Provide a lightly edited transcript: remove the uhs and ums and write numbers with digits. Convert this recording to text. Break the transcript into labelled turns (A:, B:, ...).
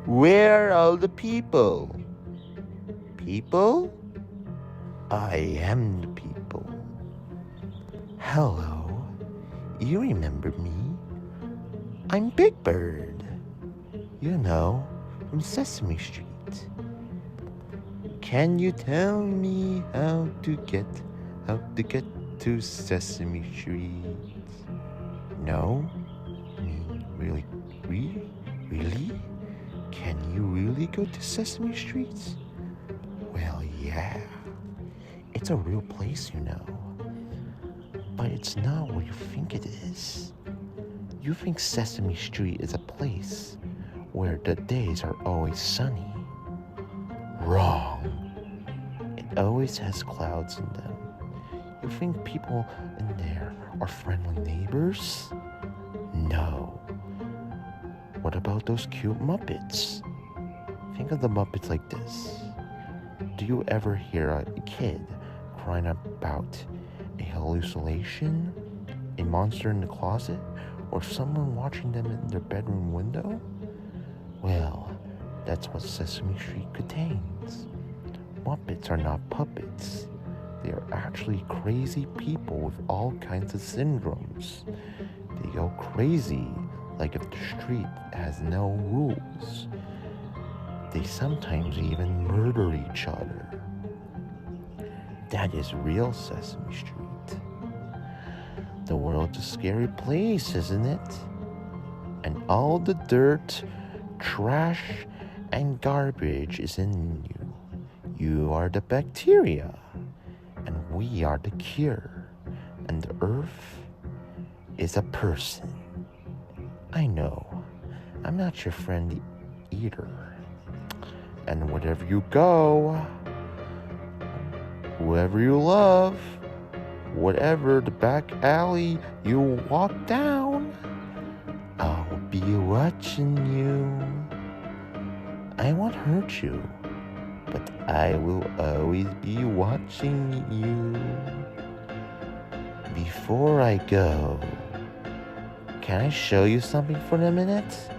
A: Where are all the people? People? I am the people. Hello, you remember me? I'm Big Bird. You know, from Sesame Street. Can you tell me how to get to Sesame Street? No? I mean, really? Can you really go to Sesame Street? Well, yeah. It's a real place, you know. But it's not what you think it is. You think Sesame Street is a place where the days are always sunny. Wrong. It always has clouds in them. You think people in there are friendly neighbors? No. What about those cute Muppets? Think of the Muppets like this. Do you ever hear a kid crying about a hallucination, a monster in the closet, or someone watching them in their bedroom window? Well, that's what Sesame Street contains. Muppets are not puppets. They are actually crazy people with all kinds of syndromes. They go crazy like if the street has no rules. They sometimes even murder each other. That is real Sesame Street. The world's a scary place, isn't it? And all the dirt, trash, and garbage is in you. You are the bacteria, and we are the cure. And the earth is a person. I know, I'm not your friend either. And wherever you go, whoever you love, whatever the back alley you walk down, I'll be watching you. I won't hurt you, but I will always be watching you. Before I go, can I show you something for a minute?